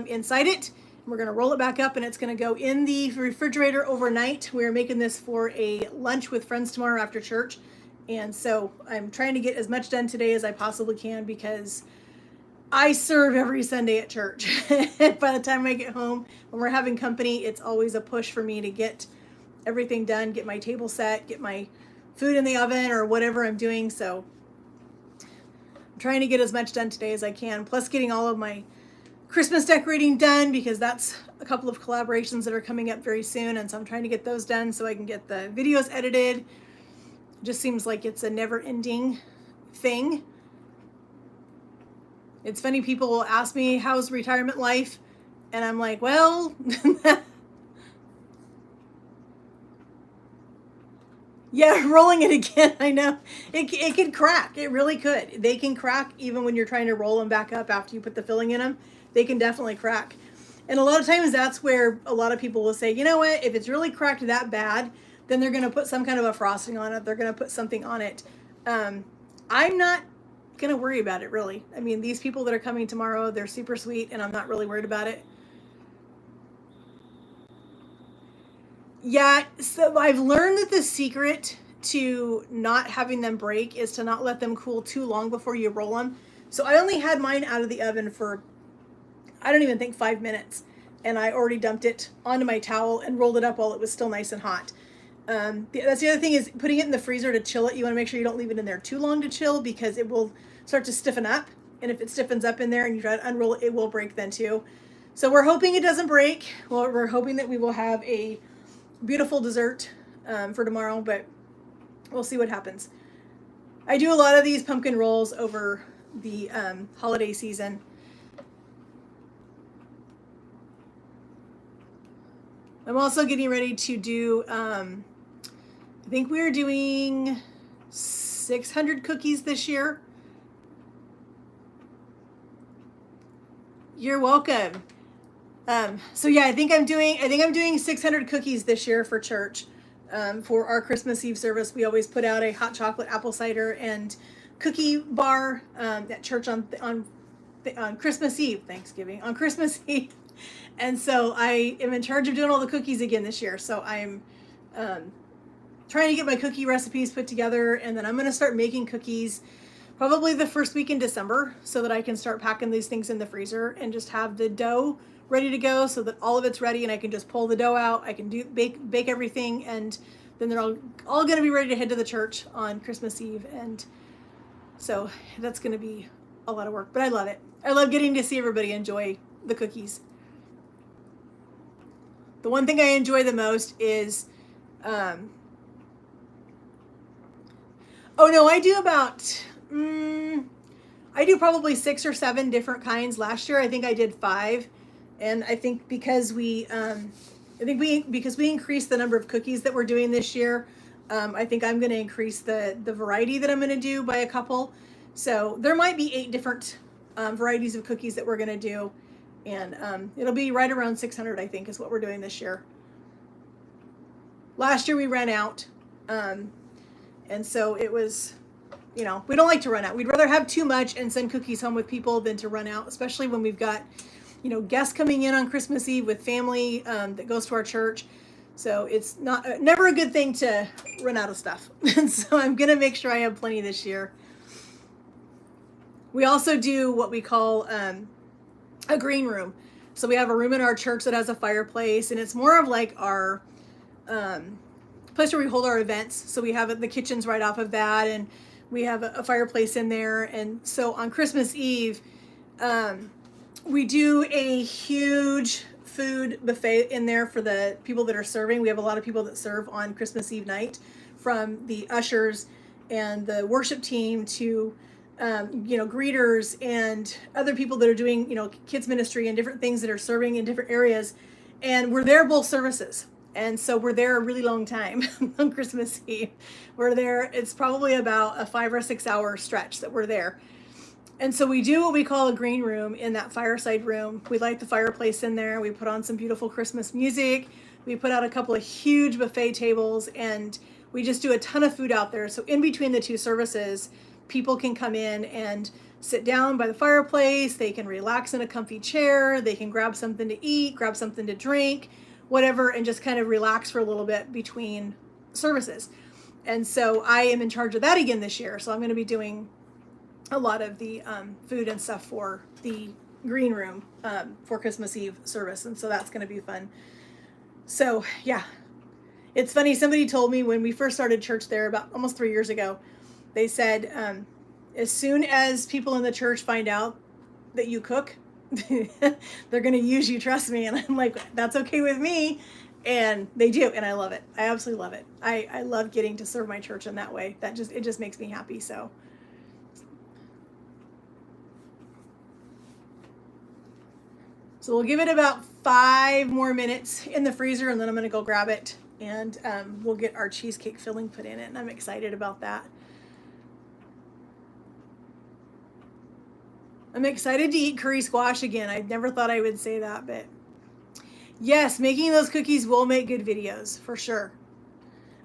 inside it. We're going to roll it back up and it's going to go in the refrigerator overnight. We're making this for a lunch with friends tomorrow after church. And so I'm trying to get as much done today as I possibly can because I serve every Sunday at church. By the time I get home, when we're having company, it's always a push for me to get everything done, get my table set, get my food in the oven or whatever I'm doing. So I'm trying to get as much done today as I can, plus getting all of my Christmas decorating done because that's a couple of collaborations that are coming up very soon. And so I'm trying to get those done so I can get the videos edited. It just seems like it's a never ending thing. It's funny, people will ask me, how's retirement life? And I'm like, well, yeah, rolling it again. I know it could crack. It really could. They can crack even when you're trying to roll them back up after you put the filling in them. They can definitely crack. And a lot of times that's where a lot of people will say, you know what, if it's really cracked that bad, then they're going to put some kind of a frosting on it. They're going to put something on it. I'm not gonna worry about it really. I mean, these people that are coming tomorrow, they're super sweet and I'm not really worried about it. Yeah, so I've learned that the secret to not having them break is to not let them cool too long before you roll them. So I only had mine out of the oven for, I don't even think 5 minutes. And I already dumped it onto my towel and rolled it up while it was still nice and hot. That's the other thing is putting it in the freezer to chill it. You want to make sure you don't leave it in there too long to chill because it will start to stiffen up. And if it stiffens up in there and you try to unroll it, it will break then too. So we're hoping it doesn't break. Well, we're hoping that we will have a beautiful dessert for tomorrow, but we'll see what happens. I do a lot of these pumpkin rolls over the holiday season. I'm also getting ready to do, I think we're doing 600 cookies this year. You're welcome. So yeah, I think I'm doing 600 cookies this year for church. For our Christmas Eve service, we always put out a hot chocolate, apple cider, and cookie bar at church on Christmas Eve, on Christmas Eve. And so I am in charge of doing all the cookies again this year. So I'm trying to get my cookie recipes put together, and then I'm going to start making cookies probably the first week in December so that I can start packing these things in the freezer and just have the dough ready to go so that all of it's ready and I can just pull the dough out. I can bake everything, and then they're all going to be ready to head to the church on Christmas Eve. And so that's going to be a lot of work, but I love it. I love getting to see everybody enjoy the cookies. The one thing I enjoy the most is, I do probably 6 or 7 different kinds. Last year, I think I did 5. And I think because we increased the number of cookies that we're doing this year, I think I'm going to increase the variety that I'm going to do by a couple. So there might be 8 different varieties of cookies that we're going to do. And it'll be right around 600, I think, is what we're doing this year. Last year we ran out. And And so it was, you know, we don't like to run out. We'd rather have too much and send cookies home with people than to run out, especially when we've got, you know, guests coming in on Christmas Eve with family that goes to our church. So it's never a good thing to run out of stuff. And so I'm going to make sure I have plenty this year. We also do what we call a green room. So we have a room in our church that has a fireplace, and it's more of like our place where we hold our events. So we have the kitchens right off of that, and we have a fireplace in there. And so on Christmas Eve, we do a huge food buffet in there for the people that are serving. We have a lot of people that serve on Christmas Eve night, from the ushers and the worship team to you know, greeters and other people that are doing, you know, kids ministry and different things that are serving in different areas. And we're there both services. And so we're there a really long time on Christmas Eve. We're there, it's probably about a 5 or 6 hour stretch that we're there. And so we do what we call a green room in that fireside room. We light the fireplace in there. We put on some beautiful Christmas music. We put out a couple of huge buffet tables, and we just do a ton of food out there. So in between the two services, people can come in and sit down by the fireplace. They can relax in a comfy chair. They can grab something to eat, grab something to drink, whatever, and just kind of relax for a little bit between services. And so I am in charge of that again this year. So I'm going to be doing a lot of the food and stuff for the green room for Christmas Eve service. And so that's going to be fun. So yeah, it's funny. Somebody told me when we first started church there about almost 3 years ago, they said, as soon as people in the church find out that you cook, they're going to use you, trust me. And I'm like, that's okay with me. And they do. And I love it. I absolutely love it. I love getting to serve my church in that way. It just makes me happy. So we'll give it about 5 more minutes in the freezer, and then I'm going to go grab it, and we'll get our cheesecake filling put in it. And I'm excited about that. I'm excited to eat curry squash again. I never thought I would say that, but yes, making those cookies will make good videos for sure.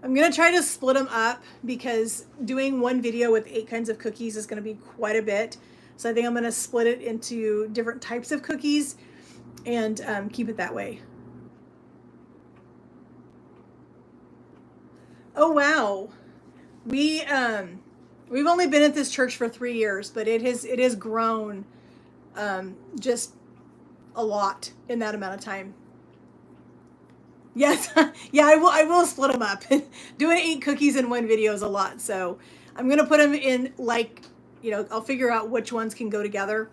I'm going to try to split them up because doing one video with 8 kinds of cookies is going to be quite a bit. So I think I'm going to split it into different types of cookies and keep it that way. Oh, wow. We've only been at this church for 3 years, but it has grown just a lot in that amount of time. Yes, yeah, I will split them up. Doing 8 cookies in one video is a lot, so I'm gonna put them in, like, you know, I'll figure out which ones can go together,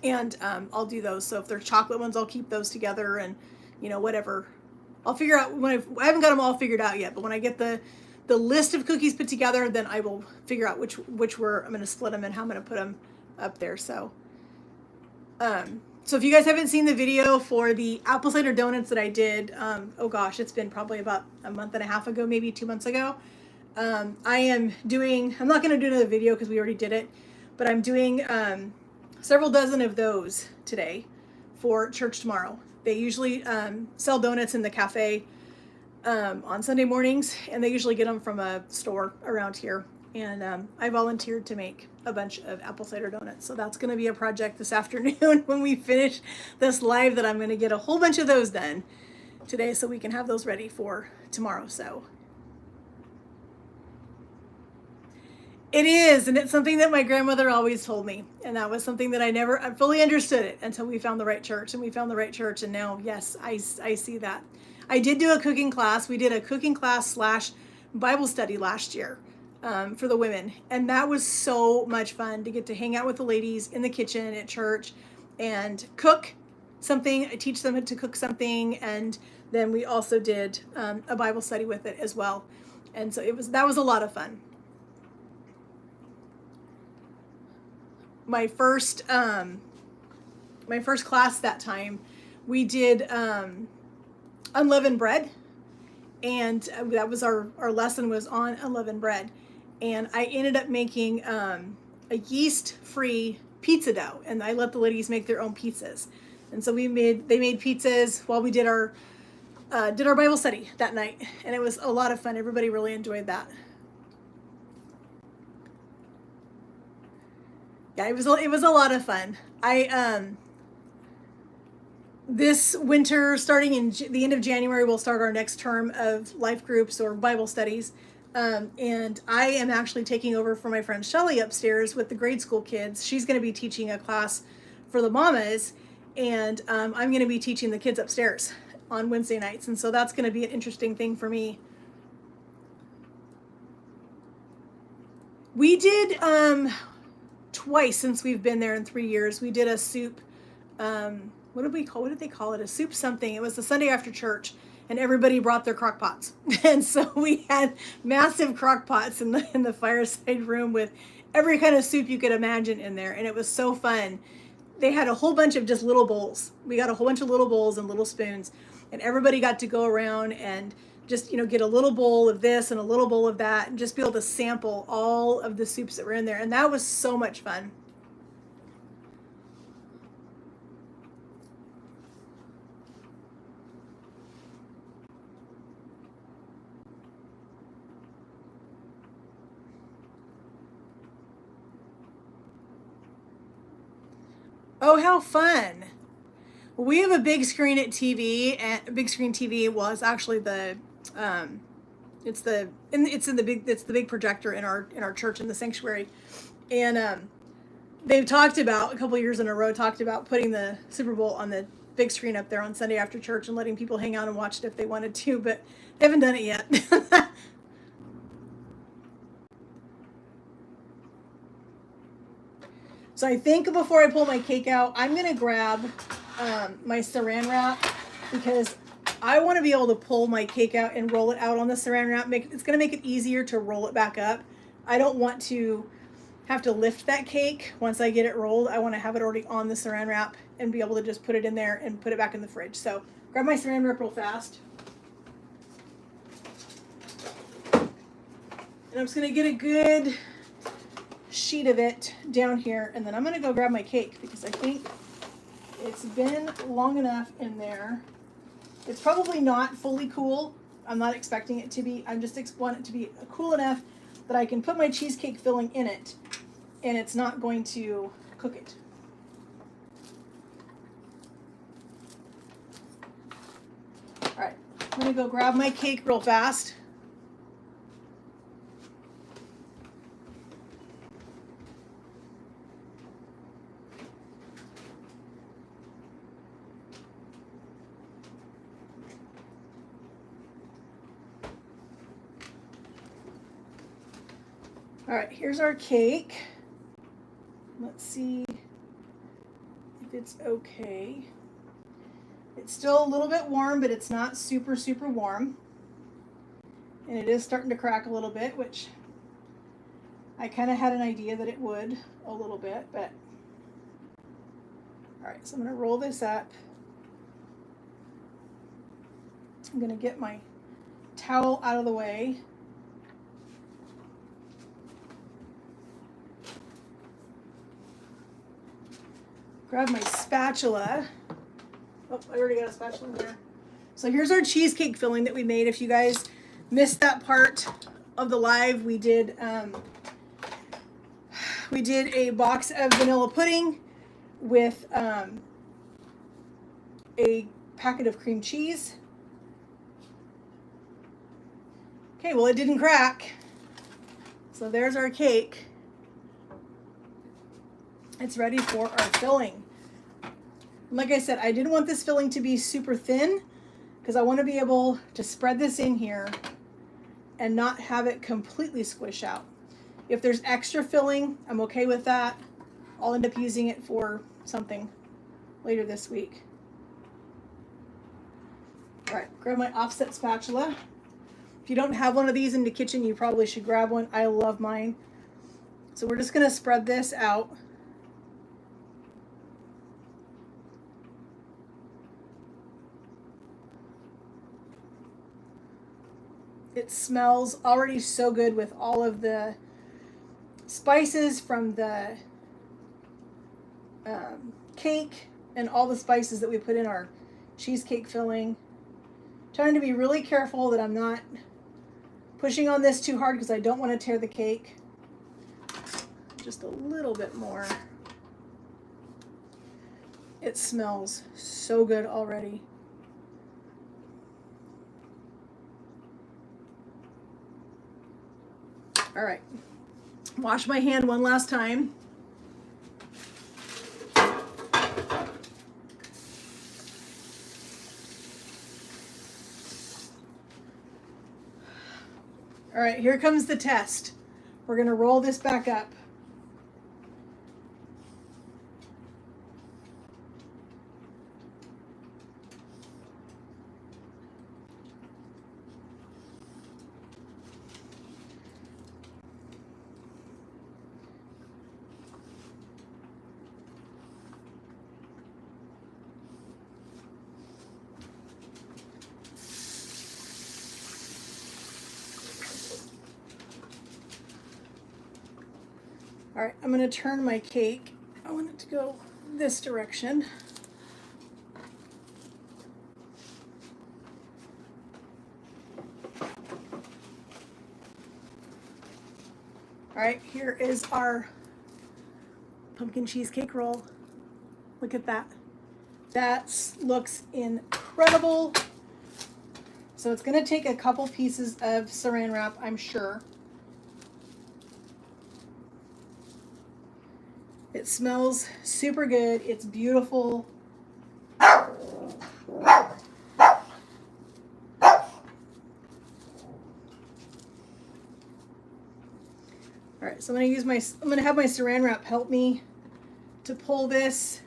and I'll do those. So if they're chocolate ones, I'll keep those together, and you know, whatever. I'll figure out when I haven't got them all figured out yet, but when I get the list of cookies put together, then I will figure out which I'm going to split them and how I'm going to put them up there. So, so if you guys haven't seen the video for the apple cider donuts that I did, oh gosh, it's been probably about a month and a half ago, maybe 2 months ago. I'm not going to do another video because we already did it, but I'm doing several dozen of those today for church tomorrow. They usually sell donuts in the cafe on Sunday mornings, and they usually get them from a store around here. And I volunteered to make a bunch of apple cider donuts. So that's going to be a project this afternoon when we finish this live, that I'm going to get a whole bunch of those done today so we can have those ready for tomorrow. So it is, and it's something that my grandmother always told me, and that was something that I fully understood it until we found the right church, and we found the right church, and now, yes, I see that. I did do a cooking class. We did a cooking class / Bible study last year for the women, and that was so much fun to get to hang out with the ladies in the kitchen at church and cook something, teach them to cook something, and then we also did a Bible study with it as well, and so that was a lot of fun. My first class that time, we did unleavened bread, and that was our lesson was on unleavened bread, and I ended up making a yeast-free pizza dough, and I let the ladies make their own pizzas, and so they made pizzas while we did our Bible study that night, and it was a lot of fun. Everybody really enjoyed that. Yeah, it was a lot of fun. This winter, starting in the end of January, we'll start our next term of life groups or Bible studies. And I am actually taking over for my friend Shelly upstairs with the grade school kids. She's going to be teaching a class for the mamas, and I'm going to be teaching the kids upstairs on Wednesday nights. And so that's going to be an interesting thing for me. We did twice since we've been there in 3 years. We did a soup. What did they call it? A soup something. It was the Sunday after church, and everybody brought their crock pots. And so we had massive crock pots in the fireside room with every kind of soup you could imagine in there, and it was so fun. They had a whole bunch of just little bowls. We got a whole bunch of little bowls and little spoons, and everybody got to go around and just, get a little bowl of this and a little bowl of that, and just be able to sample all of the soups that were in there. And that was so much fun. Oh, how fun. We have a big screen at TV, and big screen TV was actually um, it's the big projector in our church in the sanctuary. And they've talked about a couple of years in a row, talked about putting the Super Bowl on the big screen up there on Sunday after church and letting people hang out and watch it if they wanted to, but they haven't done it yet. So I think before I pull my cake out, I'm gonna grab my saran wrap, because I want to be able to pull my cake out and roll it out on the saran wrap. It's gonna make it easier to roll it back up. I don't want to have to lift that cake once I get it rolled. I want to have it already on the saran wrap and be able to just put it in there and put it back in the fridge. So grab my saran wrap real fast. And I'm just gonna get a good sheet of it down here, and then I'm gonna go grab my cake, because I think it's been long enough in there. It's probably not fully cool. I'm not expecting it to be. I just want it to be cool enough that I can put my cheesecake filling in it, and it's not going to cook it. All right, I'm gonna go grab my cake real fast. All right, here's our cake. Let's see if it's okay. It's still a little bit warm, but it's not super, super warm. And it is starting to crack a little bit, which I kind of had an idea that it would a little bit, but all right, so I'm gonna roll this up. I'm gonna get my towel out of the way. Grab my spatula. Oh, I already got a spatula in there. So here's our cheesecake filling that we made. If you guys missed that part of the live, we did a box of vanilla pudding with a packet of cream cheese. Okay, well, it didn't crack. So there's our cake. It's ready for our filling. Like I said, I didn't want this filling to be super thin, because I want to be able to spread this in here and not have it completely squish out. If there's extra filling, I'm okay with that. I'll end up using it for something later this week. All right, grab my offset spatula. If you don't have one of these in the kitchen, you probably should grab one. I love mine. So we're just gonna spread this out. It smells already so good with all of the spices from the cake and all the spices that we put in our cheesecake filling. Trying to be really careful that I'm not pushing on this too hard, because I don't want to tear the cake. just a little bit more. It smells so good already. All right, wash my hand one last time. All right, here comes the test. We're gonna roll this back up. All right, I'm gonna turn my cake. I want it to go this direction. All right, here is our pumpkin cheesecake roll. Look at that. That looks incredible. So it's gonna take a couple pieces of saran wrap, I'm sure. It smells super good. It's beautiful. All right, so I'm gonna have my saran wrap help me to pull this.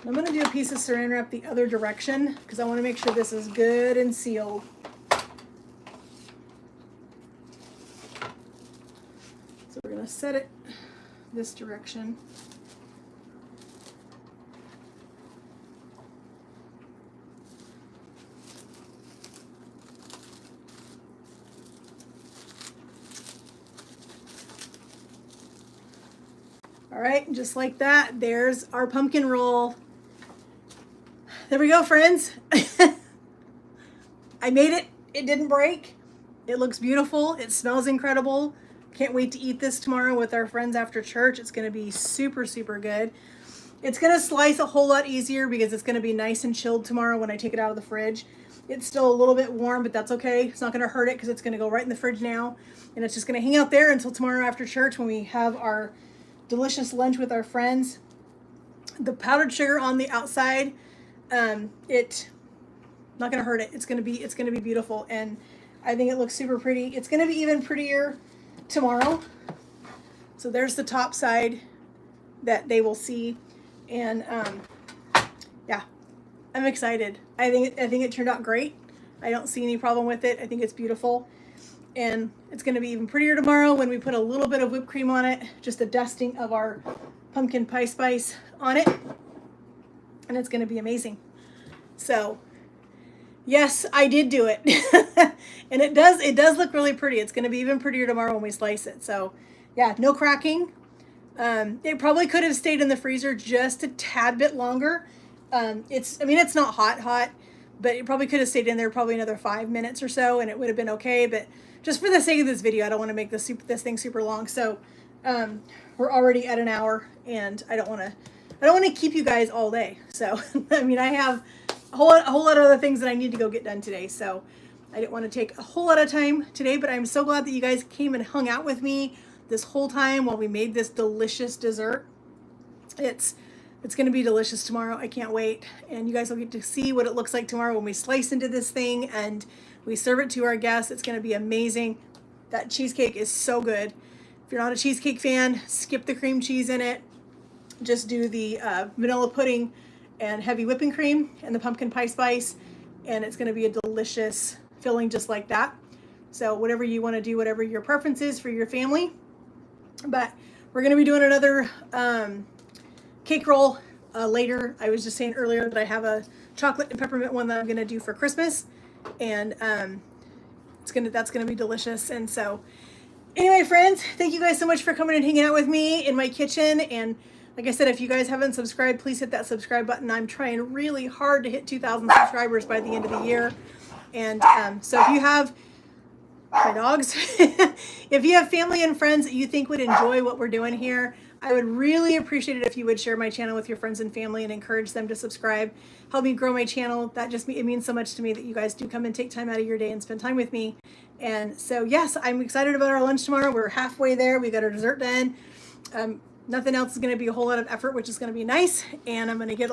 I'm going to do a piece of saran wrap the other direction because I want to make sure this is good and sealed. So we're going to set it this direction. All right, just like that, there's our pumpkin roll. There we go, friends. I made it. It didn't break. It looks beautiful. It smells incredible. Can't wait to eat this tomorrow with our friends after church. It's going to be super, super good. It's going to slice a whole lot easier because it's going to be nice and chilled tomorrow when I take it out of the fridge. It's still a little bit warm, but that's okay. It's not going to hurt it because it's going to go right in the fridge now. And it's just going to hang out there until tomorrow after church when we have our delicious lunch with our friends. The powdered sugar on the outside, it not gonna hurt it. It's gonna be beautiful, and I think it looks super pretty. It's gonna be even prettier tomorrow. So there's the top side that they will see, and yeah, I'm excited. I think it turned out great. I don't see any problem with it. I think it's beautiful, and it's gonna be even prettier tomorrow when we put a little bit of whipped cream on it, just a dusting of our pumpkin pie spice on it, and it's gonna be amazing. So yes, I did do it. And it does look really pretty. It's going to be even prettier tomorrow when we slice it. So yeah, no cracking. It probably could have stayed in the freezer just a tad bit longer. I mean, it's not hot, but it probably could have stayed in there probably another 5 minutes or so, and it would have been okay. But just for the sake of this video, I don't want to make this thing super long. So we're already at an hour, and I don't want to keep you guys all day. So I mean, I have a whole lot of other things that I need to go get done today. So I didn't want to take a whole lot of time today, but I'm so glad that you guys came and hung out with me this whole time while we made this delicious dessert. It's going to be delicious tomorrow. I can't wait. And you guys will get to see what it looks like tomorrow when we slice into this thing and we serve it to our guests. It's going to be amazing. That cheesecake is so good. If you're not a cheesecake fan, skip the cream cheese in it. Just do the vanilla pudding and heavy whipping cream and the pumpkin pie spice, and it's going to be a delicious filling just like that. So whatever you want to do, whatever your preference is for your family. But we're going to be doing another cake roll later. I was just saying earlier that I have a chocolate and peppermint one that I'm going to do for Christmas, and that's going to be delicious. And so anyway, friends, thank you guys so much for coming and hanging out with me in my kitchen and Like I said, if you guys haven't subscribed, please hit that subscribe button. I'm trying really hard to hit 2,000 subscribers by the end of the year. And so if you have my dogs, if you have family and friends that you think would enjoy what we're doing here, I would really appreciate it if you would share my channel with your friends and family and encourage them to subscribe. Help me grow my channel. It means so much to me that you guys do come and take time out of your day and spend time with me. And so, yes, I'm excited about our lunch tomorrow. We're halfway there. We got our dessert done. Nothing else is going to be a whole lot of effort, which is going to be nice. And I'm going to get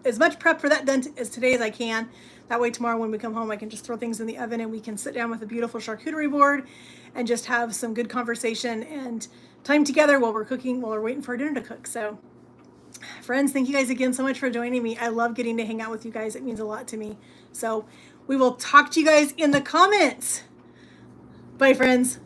as much prep for that done as today as I can. That way tomorrow when we come home, I can just throw things in the oven and we can sit down with a beautiful charcuterie board and just have some good conversation and time together while we're cooking, while we're waiting for our dinner to cook. So friends, thank you guys again so much for joining me. I love getting to hang out with you guys. It means a lot to me. So we will talk to you guys in the comments. Bye, friends.